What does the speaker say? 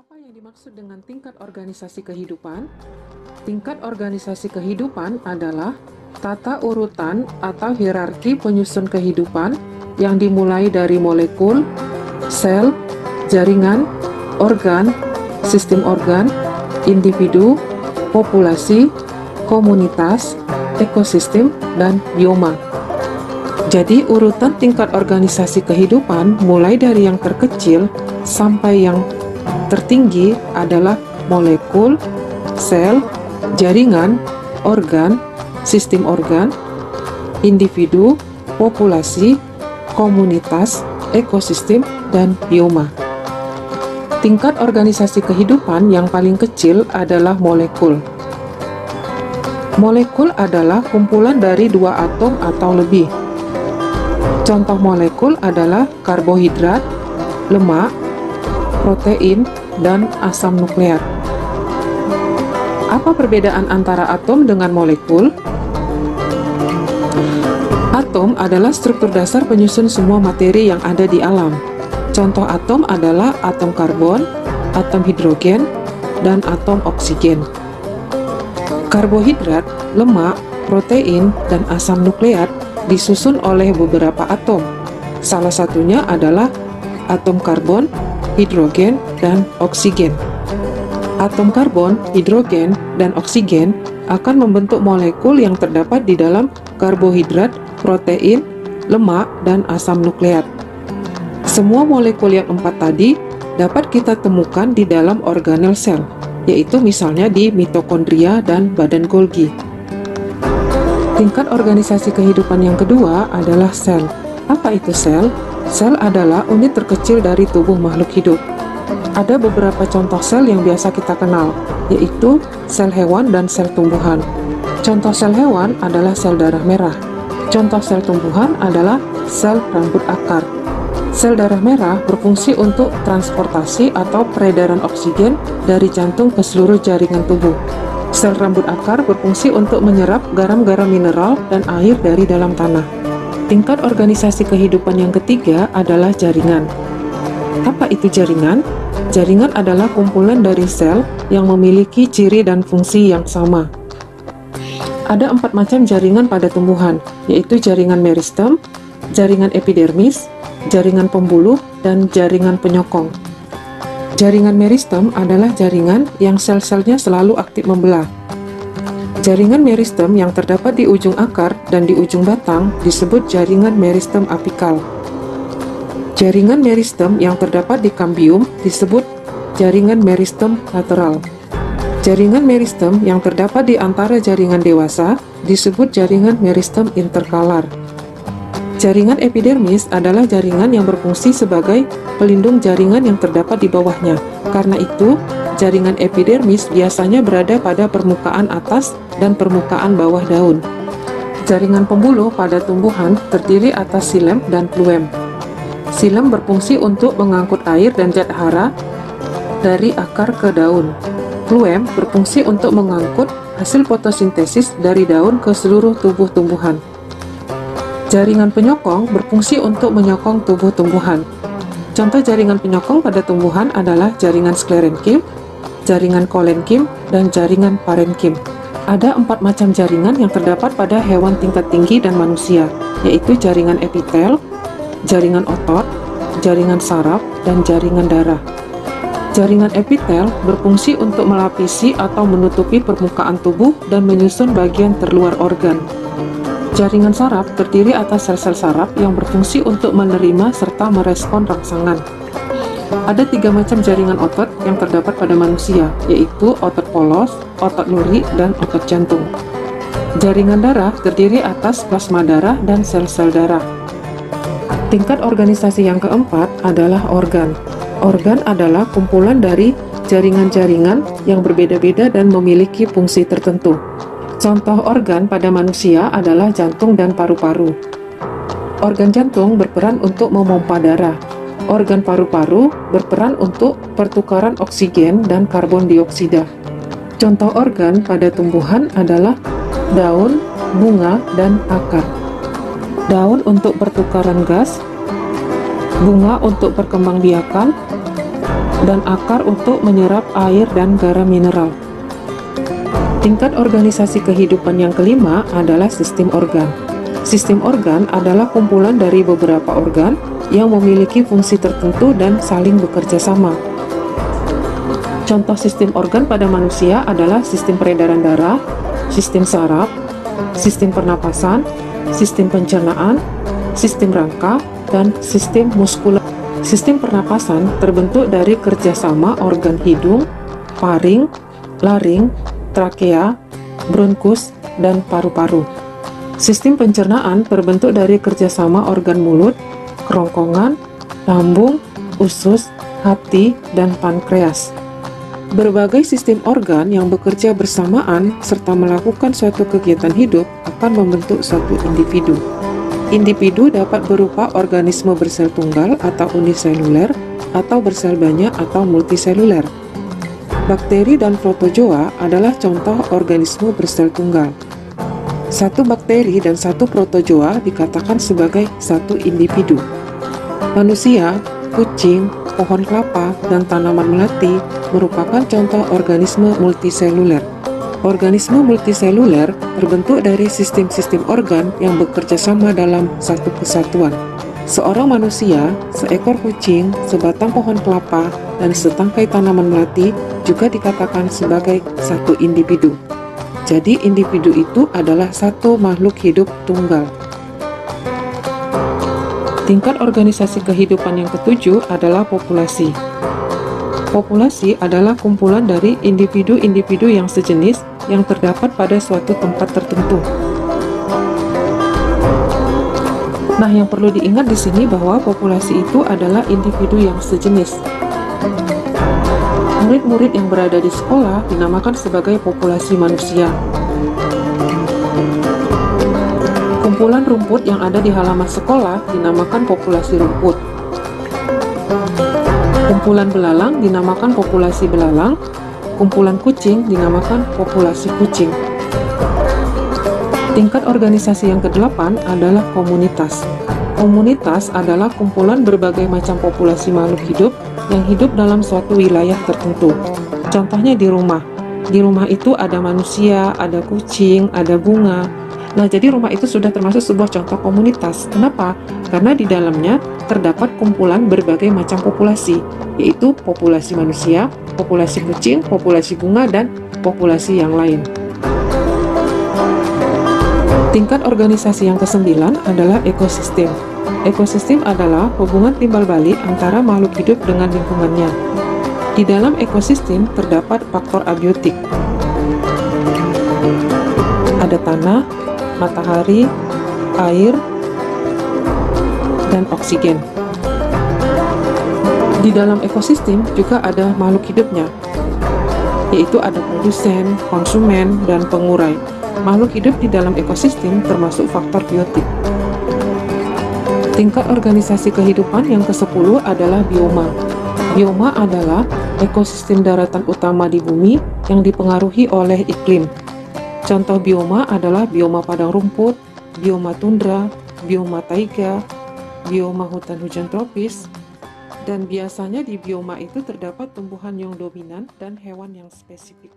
Apa yang dimaksud dengan tingkat organisasi kehidupan? Tingkat organisasi kehidupan adalah tata urutan atau hierarki penyusun kehidupan yang dimulai dari molekul, sel, jaringan, organ, sistem organ, individu, populasi, komunitas, ekosistem, dan bioma. Jadi urutan tingkat organisasi kehidupan mulai dari yang terkecil sampai yang tertinggi adalah molekul, sel, jaringan, organ, sistem organ, individu, populasi, komunitas, ekosistem, dan bioma. Tingkat organisasi kehidupan yang paling kecil adalah molekul. Molekul adalah kumpulan dari dua atom atau lebih. Contoh molekul adalah karbohidrat, lemak, protein, dan asam nukleat. Apa perbedaan antara atom dengan molekul? Atom adalah struktur dasar penyusun semua materi yang ada di alam. Contoh atom adalah atom karbon, atom hidrogen, dan atom oksigen. Karbohidrat, lemak, protein, dan asam nukleat disusun oleh beberapa atom. Salah satunya adalah atom karbon, hidrogen, dan oksigen. Atom karbon, hidrogen, dan oksigen akan membentuk molekul yang terdapat di dalam karbohidrat, protein, lemak, dan asam nukleat. Semua molekul yang 4 tadi dapat kita temukan di dalam organel sel, yaitu misalnya di mitokondria dan badan Golgi. Tingkat organisasi kehidupan yang kedua adalah sel. Apa itu sel? Sel adalah unit terkecil dari tubuh makhluk hidup. Ada beberapa contoh sel yang biasa kita kenal, yaitu sel hewan dan sel tumbuhan. Contoh sel hewan adalah sel darah merah. Contoh sel tumbuhan adalah sel rambut akar. Sel darah merah berfungsi untuk transportasi atau peredaran oksigen dari jantung ke seluruh jaringan tubuh. Sel rambut akar berfungsi untuk menyerap garam-garam mineral dan air dari dalam tanah. Tingkat organisasi kehidupan yang ketiga adalah jaringan. Apa itu jaringan? Jaringan adalah kumpulan dari sel yang memiliki ciri dan fungsi yang sama. Ada 4 macam jaringan pada tumbuhan, yaitu jaringan meristem, jaringan epidermis, jaringan pembuluh, dan jaringan penyokong. Jaringan meristem adalah jaringan yang sel-selnya selalu aktif membelah. Jaringan meristem yang terdapat di ujung akar dan di ujung batang disebut jaringan meristem apikal. Jaringan meristem yang terdapat di kambium disebut jaringan meristem lateral. Jaringan meristem yang terdapat di antara jaringan dewasa disebut jaringan meristem interkalar. Jaringan epidermis adalah jaringan yang berfungsi sebagai pelindung jaringan yang terdapat di bawahnya. Karena itu, jaringan epidermis biasanya berada pada permukaan atas dan permukaan bawah daun. Jaringan pembuluh pada tumbuhan terdiri atas xilem dan fluem. Xilem berfungsi untuk mengangkut air dan zat hara dari akar ke daun. Fluem berfungsi untuk mengangkut hasil fotosintesis dari daun ke seluruh tubuh tumbuhan. Jaringan penyokong berfungsi untuk menyokong tubuh tumbuhan. Contoh jaringan penyokong pada tumbuhan adalah jaringan sklerenkim, jaringan kolenkim, dan jaringan parenkim. Ada 4 macam jaringan yang terdapat pada hewan tingkat tinggi dan manusia, yaitu jaringan epitel, jaringan otot, jaringan saraf, dan jaringan darah. Jaringan epitel berfungsi untuk melapisi atau menutupi permukaan tubuh dan menyusun bagian terluar organ. Jaringan saraf terdiri atas sel-sel saraf yang berfungsi untuk menerima serta merespon rangsangan. Ada 3 macam jaringan otot yang terdapat pada manusia, yaitu otot polos, otot nuri, dan otot jantung. Jaringan darah terdiri atas plasma darah dan sel-sel darah. Tingkat organisasi yang keempat adalah organ. Organ adalah kumpulan dari jaringan-jaringan yang berbeda-beda dan memiliki fungsi tertentu. Contoh organ pada manusia adalah jantung dan paru-paru. Organ jantung berperan untuk memompa darah. Organ paru-paru berperan untuk pertukaran oksigen dan karbon dioksida. Contoh organ pada tumbuhan adalah daun, bunga, dan akar. Daun untuk pertukaran gas, bunga untuk perkembangbiakan, dan akar untuk menyerap air dan garam mineral. Tingkat organisasi kehidupan yang kelima adalah sistem organ. Sistem organ adalah kumpulan dari beberapa organ yang memiliki fungsi tertentu dan saling bekerja sama. Contoh sistem organ pada manusia adalah sistem peredaran darah, sistem saraf, sistem pernapasan, sistem pencernaan, sistem rangka, dan sistem muskuler. Sistem pernapasan terbentuk dari kerjasama organ hidung, faring, laring, trakea, bronkus, dan paru-paru. Sistem pencernaan terbentuk dari kerjasama organ mulut, kerongkongan, lambung, usus, hati, dan pankreas. Berbagai sistem organ yang bekerja bersamaan serta melakukan suatu kegiatan hidup akan membentuk suatu individu. Individu dapat berupa organisme bersel tunggal atau uniseluler, atau bersel banyak atau multiseluler. Bakteri dan protozoa adalah contoh organisme bersel tunggal. Satu bakteri dan satu protozoa dikatakan sebagai satu individu. Manusia, kucing, pohon kelapa, dan tanaman melati merupakan contoh organisme multiseluler. Organisme multiseluler terbentuk dari sistem-sistem organ yang bekerja sama dalam satu kesatuan. Seorang manusia, seekor kucing, sebatang pohon kelapa, dan setangkai tanaman melati juga dikatakan sebagai satu individu. Jadi individu itu adalah satu makhluk hidup tunggal. Tingkat organisasi kehidupan yang ketujuh adalah populasi. Populasi adalah kumpulan dari individu-individu yang sejenis yang terdapat pada suatu tempat tertentu. Nah, yang perlu diingat di sini bahwa populasi itu adalah individu yang sejenis. Murid-murid yang berada di sekolah dinamakan sebagai populasi manusia. Kumpulan rumput yang ada di halaman sekolah dinamakan populasi rumput. Kumpulan belalang dinamakan populasi belalang. Kumpulan kucing dinamakan populasi kucing. Tingkat organisasi yang kedelapan adalah komunitas. Komunitas adalah kumpulan berbagai macam populasi makhluk hidup yang hidup dalam suatu wilayah tertentu. Contohnya di rumah. Di rumah itu ada manusia, ada kucing, ada bunga. Nah, jadi rumah itu sudah termasuk sebuah contoh komunitas. Kenapa? Karena di dalamnya terdapat kumpulan berbagai macam populasi, yaitu populasi manusia, populasi kucing, populasi bunga, dan populasi yang lain. Tingkat organisasi yang kesembilan adalah ekosistem. Ekosistem adalah hubungan timbal balik antara makhluk hidup dengan lingkungannya. Di dalam ekosistem terdapat faktor abiotik. Ada tanah, matahari, air, dan oksigen. Di dalam ekosistem juga ada makhluk hidupnya, yaitu ada produsen, konsumen, dan pengurai. Makhluk hidup di dalam ekosistem termasuk faktor biotik. Tingkat organisasi kehidupan yang ke-10 adalah bioma. Bioma adalah ekosistem daratan utama di bumi yang dipengaruhi oleh iklim. Contoh bioma adalah bioma padang rumput, bioma tundra, bioma taiga, bioma hutan hujan tropis, dan biasanya di bioma itu terdapat tumbuhan yang dominan dan hewan yang spesifik.